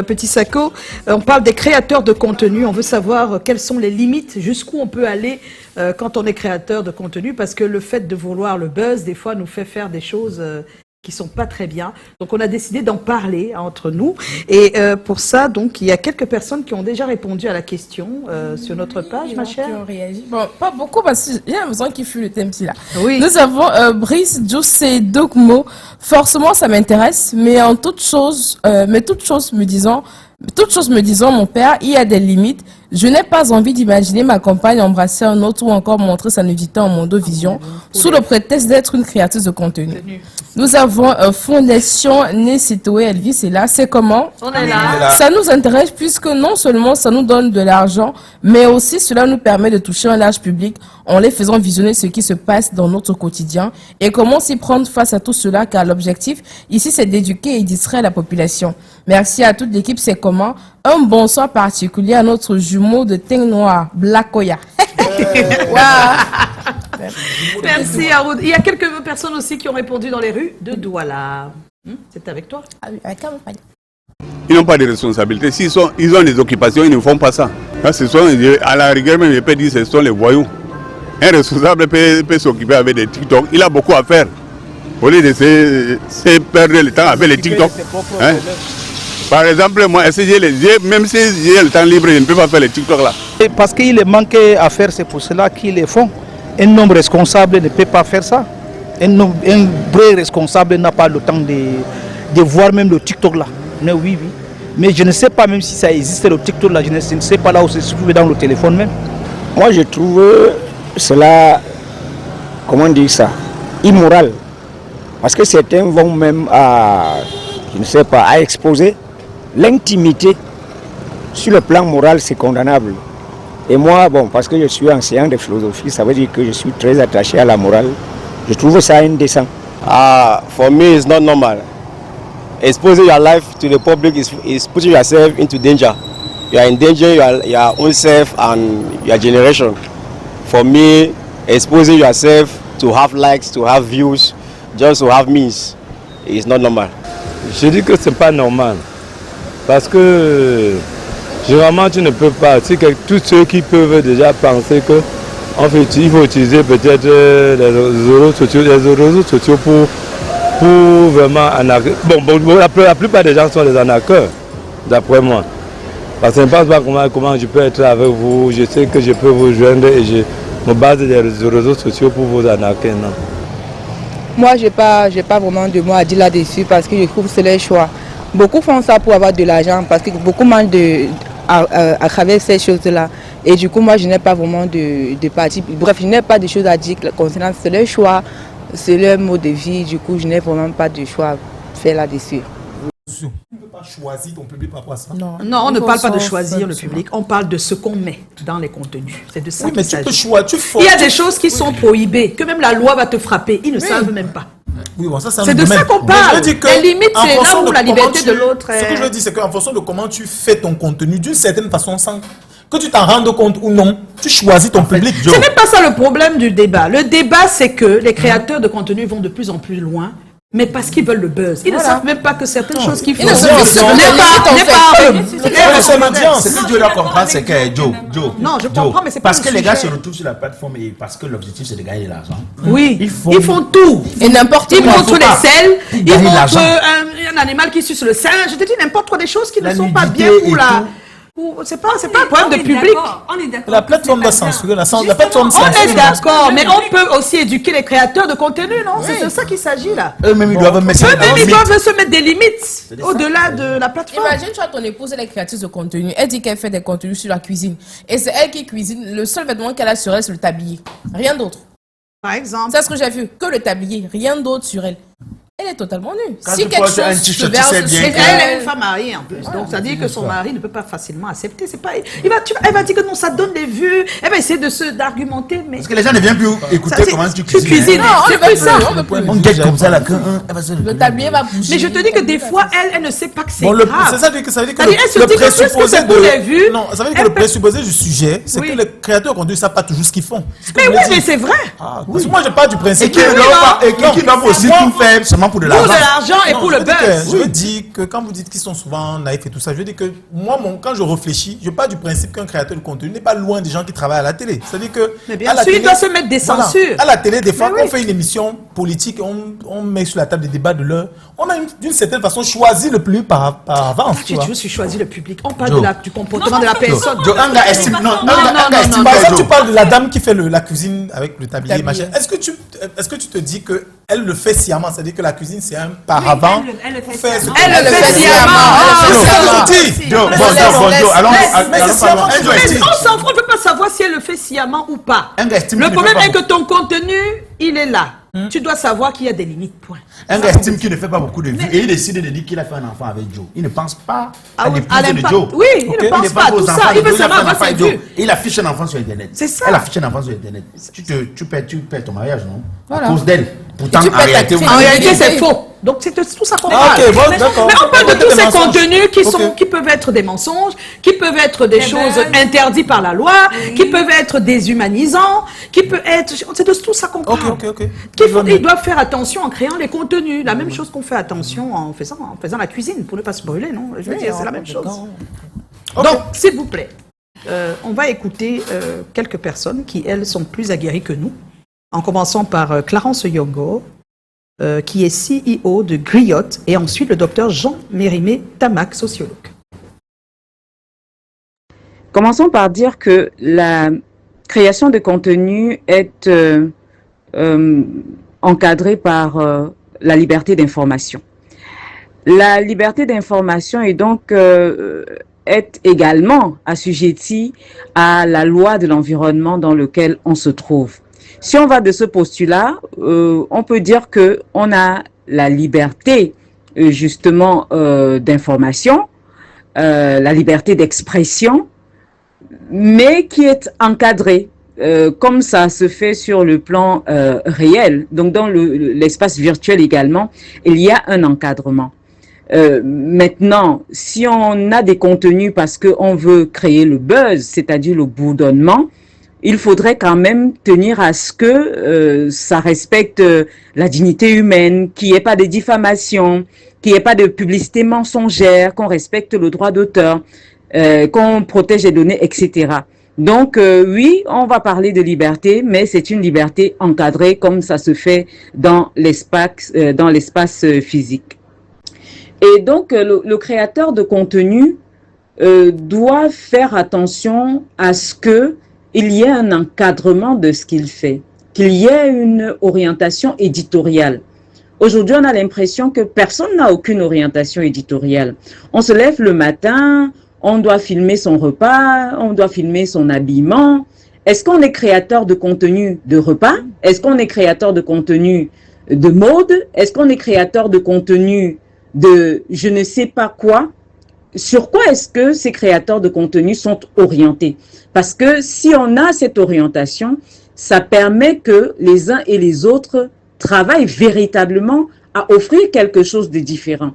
Petit Sako. On parle des créateurs de contenu. On veut savoir quelles sont les limites, jusqu'où on peut aller quand on est créateur de contenu, parce que le fait de vouloir le buzz, des fois, nous fait faire des choses qui sont pas très bien. Donc, on a décidé d'en parler entre nous. Et pour ça, donc, il y a quelques personnes qui ont déjà répondu à la question sur notre page, ma chère. Qui ont réagi. Bon, pas beaucoup, parce que j'ai l'impression qu'il fut le thème là. Oui. Nous avons Brice Djoussé Dogmo. Forcément, ça m'intéresse, mais en toute chose, me disant, mon père, il y a des limites. Je n'ai pas envie d'imaginer ma compagne embrasser un autre ou encore montrer sa nudité en mondovision sous le prétexte d'être une créatrice de contenu. Nous avons Fondation Nesitoé Elvis est là. C'est comment? On est là. Ça nous intéresse puisque non seulement ça nous donne de l'argent, mais aussi cela nous permet de toucher un large public en les faisant visionner ce qui se passe dans notre quotidien et comment s'y prendre face à tout cela, car l'objectif ici c'est d'éduquer et distraire la population. Merci à toute l'équipe, c'est comment? Un bonsoir particulier à notre jumeau de teint noir, Blakoya. Merci, Haroud. Il y a quelques personnes aussi qui ont répondu dans les rues de Douala. C'est avec toi? Ah oui, avec un panier. Ils n'ont pas de responsabilité. Ils ont des occupations, ils ne font pas ça. À la rigueur, même, je peux dire que ce sont les voyous. Un responsable peut s'occuper avec des TikTok. Il a beaucoup à faire. Au lieu de se perdre le temps avec les TikTok. Hein? Par exemple, moi, même si j'ai le temps libre, je ne peux pas faire les TikTok là. Parce qu'il est manqué à faire, c'est pour cela qu'ils le font. Un homme responsable ne peut pas faire ça. Un vrai responsable n'a pas le temps de voir même le TikTok là. Mais oui. Mais je ne sais pas même si ça existe le TikTok là. Je ne sais pas là où c'est trouvé dans le téléphone même. Moi, je trouve cela, comment dire ça, immoral. Parce que certains vont même à exposer l'intimité. Sur le plan moral, c'est condamnable. Et moi, parce que je suis enseignant de philosophie, ça veut dire que je suis très attaché à la morale. Je trouve ça indécent. For me, it's not normal. Exposing your life to the public is putting yourself into danger. You are in danger, your own self and your generation. For me, exposing yourself to have likes, to have views, just to have means, is not normal. Je dis que c'est pas normal. Parce que généralement tu ne peux pas. Tous ceux qui peuvent déjà penser que il faut utiliser peut-être les réseaux sociaux pour vraiment arnaquer. La plupart des gens sont des arnaqueurs, d'après moi. Parce que je ne pense pas comment je peux être avec vous. Je sais que je peux vous joindre et je me base des réseaux sociaux pour vous arnaquer. Non. Moi, je n'ai pas vraiment de mots à dire là-dessus parce que je trouve que c'est leur choix. Beaucoup font ça pour avoir de l'argent parce que beaucoup mangent à travers ces choses-là. Et du coup, moi, je n'ai pas vraiment de parti. Bref, je n'ai pas de choses à dire concernant. C'est leur choix, c'est leur mode de vie. Du coup, je n'ai vraiment pas de choix à faire là-dessus. Tu ne peux pas choisir ton public par rapport à ça. Non, on ne parle pas de choisir le public. On parle de ce qu'on met dans les contenus. C'est de ça qu'il s'agit. Il y a des choses qui sont prohibées, que même la loi va te frapper. Ils ne savent même pas. Oui, bon, c'est de ça qu'on parle. Les limites, c'est là où la liberté de l'autre est... Ce que je veux dire, c'est qu'en fonction de comment tu fais ton contenu, d'une certaine façon, sans que tu t'en rendes compte ou non, tu choisis ton public. Ce n'est pas ça le problème du débat. Le débat, c'est que les créateurs de contenu vont de plus en plus loin. Mais parce qu'ils veulent le buzz. Ils ne savent même pas que certaines choses qu'ils font... Ce que Dieu doit comprendre, c'est que Joe. Non, je comprends, mais c'est pas parce que les gars se retrouvent sur la plateforme et parce que l'objectif, c'est de gagner de l'argent. Oui, ils font tout. Et n'importe quoi. Ils montrent les selles, ils montrent un animal qui suce le sein. Je te dis n'importe quoi, des choses qui ne sont pas bien pour la... C'est pas un problème de public. La plateforme doit censurer. La plateforme on est d'accord, mais on peut aussi éduquer les créateurs de contenu, non? C'est de ça qu'il s'agit là. Eux-mêmes, ils doivent se mettre des limites au-delà de la plateforme. Imagine, tu as ton épouse, elle est créatrice de contenu. Elle dit qu'elle fait des contenus sur la cuisine. Et c'est elle qui cuisine. Le seul vêtement qu'elle a sur elle, c'est le tablier. Rien d'autre. Par exemple. C'est ce que j'ai vu. Que le tablier. Rien d'autre sur elle. Elle est totalement nue. Si quelque chose se verse, elle est une femme mariée en plus. Donc ça dit que son mari ne peut pas facilement accepter. C'est pas. Elle va dire que non, ça donne des vues. Elle va essayer d'argumenter, mais parce que les gens ne viennent plus écouter comment tu cuisines. Non, on ne veut ça. On guette comme ça là. Le tablier va bouger. Mais je te dis que des fois, elle ne sait pas que c'est grave. C'est ça que ça veut dire que le présupposé de non, ça veut dire que le présupposé du sujet, c'est que les créateurs de contenu ne savent pas toujours ce qu'ils font. Mais oui, mais c'est vrai. Parce que moi, je pars du principe qu'ils doivent aussi tout faire seulement pour de Pour l'argent. de l'argent et pour le buzz. Je veux dire que quand vous dites qu'ils sont souvent naïfs et tout ça, je veux dire que moi, quand je réfléchis, je pars du principe qu'un créateur de contenu n'est pas loin des gens qui travaillent à la télé. C'est-à-dire que. Mais bien sûr, il doit se mettre des censures. À la télé, des fois, on fait une émission politique, on met sur la table des débats de l'heure. On a d'une certaine façon choisi le plus par avance. Tu me suis choisi le public. On parle du comportement de la personne. Anga estime. Par exemple, tu parles de la dame qui fait la cuisine avec le tablier, machin. Est-ce que tu te dis que elle le fait sciemment, c'est-à-dire que la cuisine c'est un paravent. Elle le fait sciemment. On s'en fout, on ne peut pas savoir si elle le fait sciemment ou pas. Le problème est que ton contenu, il est là. Tu dois savoir qu'il y a des limites, point. Un gars estime qu'il ne fait pas beaucoup de vues et il décide de dire qu'il a fait un enfant avec Joe. Il ne pense pas à l'épouse de Joe. Oui, il ne pense pas à tout ça. Il veut seulement avoir ses vues. Il affiche un enfant sur Internet. C'est ça. Elle affiche un enfant sur Internet. Tu perds ton mariage, non? Voilà. À cause d'elle. Pourtant, en réalité, c'est faux. Donc, c'est tout ça qu'on parle. Mais on parle de tous ces contenus qui peuvent être des mensonges, qui peuvent être des choses interdites par la loi, qui peuvent être déshumanisants, qui peuvent être... C'est de tout ça qu'on parle. Ils doivent faire attention en créant les contenus. La même chose qu'on fait attention en faisant la cuisine, pour ne pas se brûler, non? Je veux dire, c'est la même chose. Donc, s'il vous plaît, on va écouter quelques personnes qui, elles, sont plus aguerries que nous, en commençant par Clarence Yongo, qui est CEO de Griot, et ensuite le docteur Jean Mérimée Tamac, sociologue. Commençons par dire que la création de contenu est encadrée par la liberté d'information. La liberté d'information est donc est également assujettie à la loi de l'environnement dans lequel on se trouve. Si on va de ce postulat, on peut dire que on a la liberté justement d'information, la liberté d'expression, mais qui est encadrée comme ça se fait sur le plan réel. Donc dans l'espace virtuel également, il y a un encadrement. Maintenant, si on a des contenus parce qu'on veut créer le buzz, c'est-à-dire le bourdonnement, il faudrait quand même tenir à ce que ça respecte la dignité humaine, qu'il n'y ait pas de diffamation, qu'il n'y ait pas de publicité mensongère, qu'on respecte le droit d'auteur, qu'on protège les données, etc. Donc oui, on va parler de liberté, mais c'est une liberté encadrée comme ça se fait dans l'espace physique. Et donc le créateur de contenu doit faire attention à ce que il y ait un encadrement de ce qu'il fait, qu'il y ait une orientation éditoriale. Aujourd'hui, on a l'impression que personne n'a aucune orientation éditoriale. On se lève le matin, on doit filmer son repas, on doit filmer son habillement. Est-ce qu'on est créateur de contenu de repas? Est-ce qu'on est créateur de contenu de mode? Est-ce qu'on est créateur de contenu de je ne sais pas quoi? Sur quoi est-ce que ces créateurs de contenu sont orientés? Parce que si on a cette orientation, ça permet que les uns et les autres travaillent véritablement à offrir quelque chose de différent.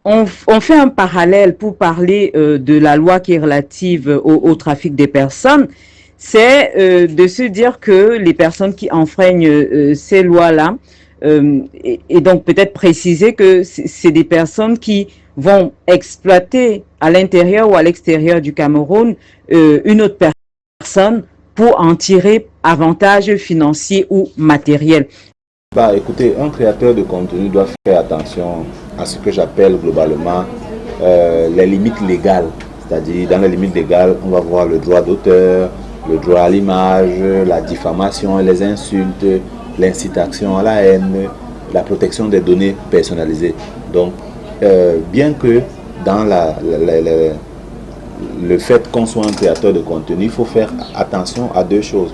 On fait un parallèle pour parler de la loi qui est relative au trafic des personnes. C'est de se dire que les personnes qui enfreignent ces lois-là, et donc peut-être préciser que c'est des personnes qui vont exploiter à l'intérieur ou à l'extérieur du Cameroun une autre personne pour en tirer avantage financier ou matériel. Bah, écoutez, un créateur de contenu doit faire attention à ce que j'appelle globalement les limites légales. C'est-à-dire, dans les limites légales, on va voir le droit d'auteur, le droit à l'image, la diffamation, les insultes, l'incitation à la haine, la protection des données personnalisées. Donc, bien que dans le fait qu'on soit un créateur de contenu, il faut faire attention à deux choses.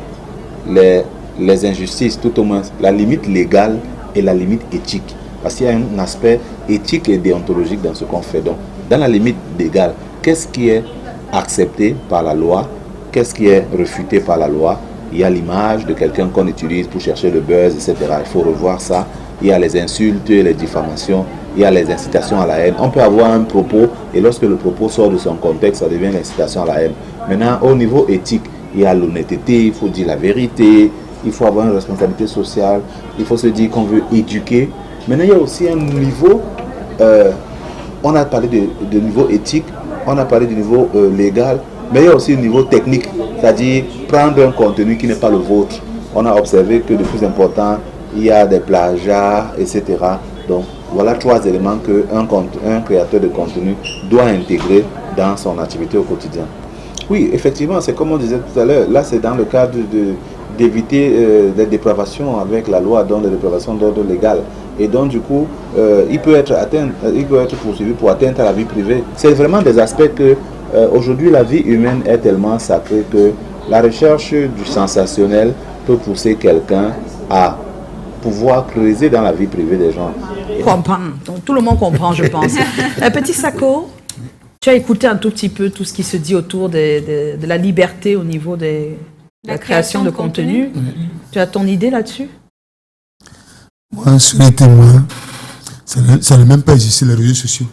Les injustices, tout au moins la limite légale et la limite éthique. Parce qu'il y a un aspect éthique et déontologique dans ce qu'on fait. Donc, dans la limite légale, qu'est-ce qui est accepté par la loi? Qu'est-ce qui est refuté par la loi? Il y a l'image de quelqu'un qu'on utilise pour chercher le buzz, etc. Il faut revoir ça. Il y a les insultes, les diffamations, il y a les incitations à la haine. On peut avoir un propos et lorsque le propos sort de son contexte, ça devient l'incitation à la haine. Maintenant, au niveau éthique, il y a l'honnêteté, il faut dire la vérité, il faut avoir une responsabilité sociale, il faut se dire qu'on veut éduquer Maintenant, il y a aussi un niveau, on a parlé de niveau éthique, on a parlé du niveau légal, mais il y a aussi un niveau technique, c'est-à-dire prendre un contenu qui n'est pas le vôtre. On a observé que le plus important, il y a des plagiats, etc. Donc, voilà 3 éléments qu'un créateur de contenu doit intégrer dans son activité au quotidien. Oui, effectivement, c'est comme on disait tout à l'heure, là c'est dans le cadre d'éviter des dépravations avec la loi, donc des dépravations d'ordre légal. Et donc du coup, il peut être poursuivi pour atteinte à la vie privée. C'est vraiment des aspects que aujourd'hui la vie humaine est tellement sacrée que la recherche du sensationnel peut pousser quelqu'un à pouvoir creuser dans la vie privée des gens. Comprendre. Donc tout le monde comprend, je pense. Petit Sako, tu as écouté un tout petit peu tout ce qui se dit autour de la liberté au niveau de la création de contenu. Tu as ton idée là-dessus? Moi, sur les témoins, ça n'a même pas existé les réseaux sociaux.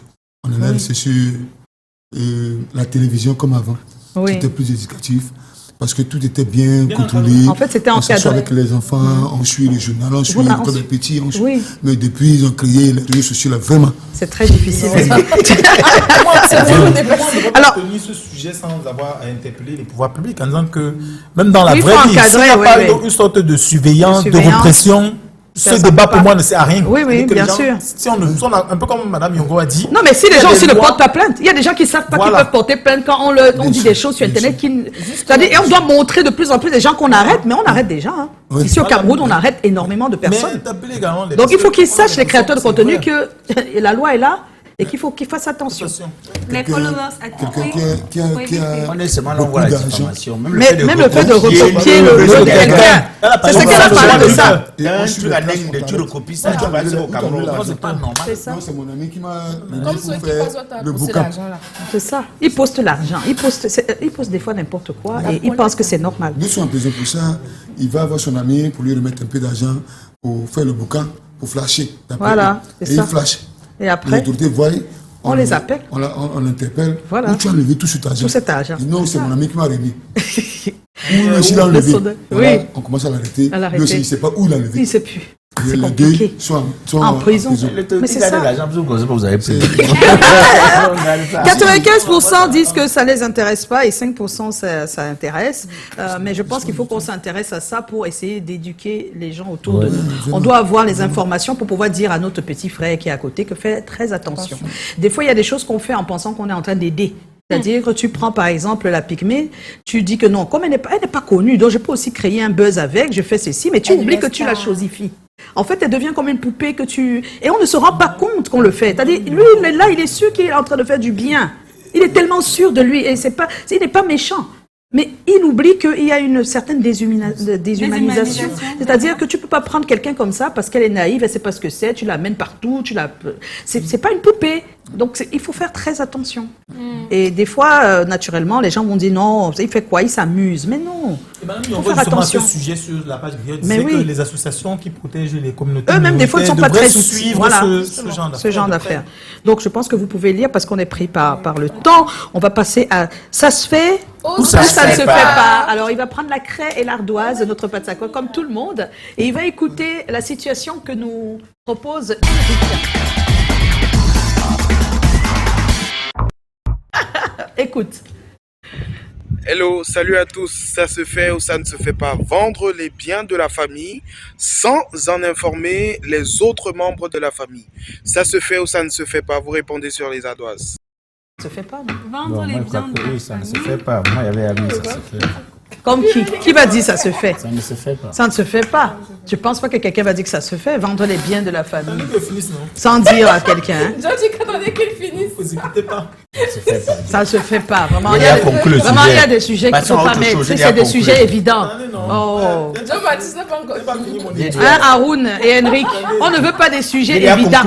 On est resté sur la télévision comme avant. Oui. C'était plus éducatif. Parce que tout était bien contrôlé. En fait, c'était encadré. Avec les enfants, on suit le journal, on suit les petits, on suit. Oui. Mais depuis, ils ont créé les réseaux sociaux, là, vraiment. C'est très difficile. Alors, ce sujet sans avoir à interpeller les pouvoirs publics en disant que même dans la vraie vie, s'il n'y a pas une sorte de surveillance, de répression, ce débat pour moi ne sert à rien. Oui, oui, bien sûr. Si on un peu comme Mme Yongo a dit. Non, mais si les gens aussi ne portent pas plainte, il y a des gens qui ne savent pas qu'ils peuvent porter plainte quand on dit des choses sur Internet. C'est-à-dire, et on doit montrer de plus en plus des gens qu'on arrête, mais on arrête déjà. Hein. Oui. Ici au Cameroun, on arrête énormément de personnes. Donc il faut qu'ils sachent, les créateurs de contenu, que la loi est là. Et qu'il faut qu'ils fassent attention. Les followers on est seulement l'envoi de l'information. Même le fait de recopier le jeu de quelqu'un. C'est ce qu'elle a parlé de ça. Il y a un truc à nègre, tu recopies ça, tu vas au Cameroun. C'est pas normal. C'est mon ami qui m'a comme ceux qui passent le bouquin. C'est ça. Ils postent l'argent. Ils postent des fois n'importe quoi et ils pensent que c'est normal. Nous sommes en prison pour ça. Il va avoir son ami pour lui remettre un peu d'argent pour faire le bouquin, pour flasher. Voilà, c'est ça. Et il flash. Et après, l'autorité voit, on les appelle. On l'interpelle. Voilà. Où tu as enlevé tout cet argent. Tout cet argent. Non, c'est mon ami qui m'a remis. Où s'il a enlevé. Oui. On commence à l'arrêter. Lui aussi, il ne sait pas où il a enlevé. Il ne sait plus. C'est compliqué. Soit en prison. Mais c'est ça. Vous avez pris. 95% disent que ça ne les intéresse pas et 5% ça intéresse. Mais je pense qu'il faut qu'on s'intéresse à ça pour essayer d'éduquer les gens autour de nous. On doit avoir les informations pour pouvoir dire à notre petit frère qui est à côté que fait très attention. Des fois, il y a des choses qu'on fait en pensant qu'on est en train d'aider. C'est-à-dire que tu prends par exemple la pygmée, tu dis que non, comme elle n'est pas connue, donc je peux aussi créer un buzz avec, je fais ceci, mais tu oublies que tu la chosifies. En fait, elle devient comme une poupée que tu... Et on ne se rend pas compte qu'on le fait. C'est-à-dire, lui, là, il est sûr qu'il est en train de faire du bien. Il est tellement sûr de lui et il n'est pas méchant. Mais il oublie qu'il y a une certaine déshumanisation. C'est-à-dire que tu ne peux pas prendre quelqu'un comme ça parce qu'elle est naïve, elle ne sait pas ce que c'est, tu l'amènes partout, c'est pas une poupée. Donc il faut faire très attention. Et des fois, naturellement, les gens vont dire non, il fait quoi? Il s'amuse. Mais non. Il faut faire attention. Ce sujet sur la page disait que les associations qui protègent les communautés eux-mêmes, des fois, ne sont pas très suivre ce genre d'affaires. Donc je pense que vous pouvez lire parce qu'on est pris par le temps. On va passer à ça se fait ou ça ne se fait pas. Alors il va prendre la craie et l'ardoise de notre Patsako comme tout le monde et il va écouter la situation que nous propose Enrique. Écoute. Hello, salut à tous. Ça se fait ou ça ne se fait pas? Vendre les biens de la famille sans en informer les autres membres de la famille. Ça se fait ou ça ne se fait pas? Vous répondez sur les ardoises. Ça se fait pas, non? Vendre les biens de la famille. Ça ne se fait pas. Moi, il y avait amis, ça se fait. Comme qui? Qui va dire ça se fait? Ça ne se fait pas. Ça ne se fait pas. Je ne pense pas que quelqu'un va dire que ça se fait. Vendre les biens de la famille. Sans dire à quelqu'un. Je dis qu'attendez qu'il finisse. Vous écoutez pas. Ça ne se fait pas. Vraiment, il y a des sujets qui ne sont pas mettre. C'est des sujets évidents. Oh. Jean-Baptiste n'a pas encore fini. Haroun et Henrik, on ne veut pas des sujets évidents.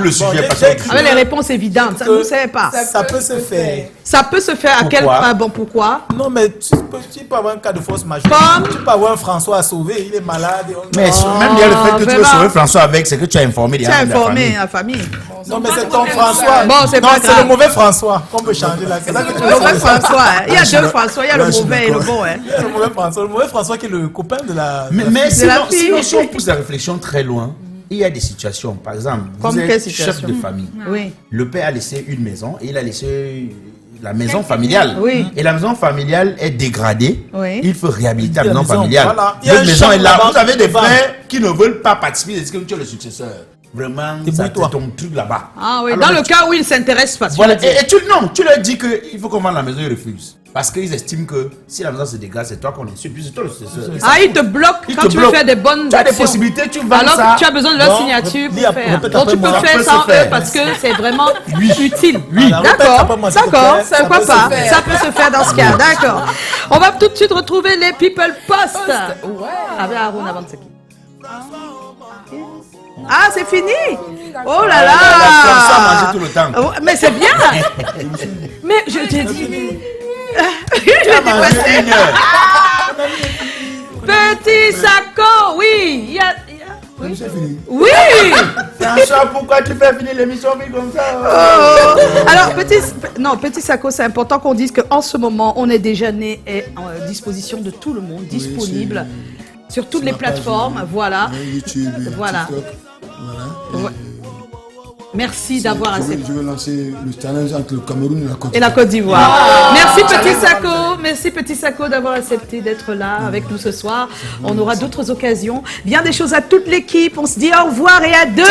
Avec les réponses évidentes. Ça ne sait pas. Ça peut se faire. Ça peut se faire. À quel point? Bon, pourquoi? Non, mais tu peux avoir un cas de force majeure. Tu peux avoir un François à sauver, il est malade. Mais même il y a le fait que tu veux sauver François avec, c'est que tu as informé les gens. Tu as informé la famille. Non, mais c'est ton François. Bon, c'est pas grave. C'est le mauvais François qu'on peut changer là. Le mauvais François. Il y a deux François, il y a le mauvais et le bon. Le mauvais François qui est le copain de la. Mais sinon, si on pousse la réflexion très loin, il y a des situations, par exemple, Comme vous quelle êtes situation? chef de famille. Oui. Le père a laissé une maison et il a laissé la maison familiale. Oui. Et la maison familiale est dégradée. Oui. Il faut réhabiliter la maison familiale. Voilà. Il y a Votre un maison champ est là. là-bas Vous avez des devant. frères qui ne veulent pas participer. Est-ce que tu es le successeur? Vraiment, c'est ton truc là-bas. Ah oui, Alors, dans le cas où ils ne s'intéressent pas. voilà. Et tu leur dis qu'il faut qu'on vende la maison, ils refusent. Parce qu'ils estiment que si la maison se dégrade, c'est toi qu'on est. Puis c'est toi le successeur. Ah, ils te bloquent quand tu veux faire des bonnes Tu as des actions. possibilités, tu vends Alors ça. tu as besoin de leur Non, signature pour faire. répète Donc après tu peux moi. faire Ça sans peut se eux faire. parce que c'est vraiment utile. Oui. Alors, répète après D'accord, moi, s'il te d'accord, plaît. Ça pourquoi peut se pas. faire. Ça peut se faire dans ce cas, d'accord. On va tout de suite retrouver les People Post. Avec Aaron avant de se quitter. Ah, c'est fini. Oh là là. Ça manger tout le temps. Oh, mais c'est bien. Mais je t'ai dit. Petit Sako, oui. Il y a... Oui. Oui. François, pourquoi tu fais finir l'émission comme ça? Alors, Petit Sako, c'est important qu'on dise qu'en ce moment, On est déjeuner est à disposition de tout le monde, disponible sur toutes les plateformes. Voilà. YouTube, Voilà. TikTok. Voilà. Merci d'avoir accepté. Je vais lancer le challenge entre le Cameroun Et la Côte d'Ivoire. Merci Petit Sako d'avoir accepté d'être là avec nous ce soir. On aura d'autres occasions. Bien des choses à toute l'équipe. On se dit au revoir et à demain.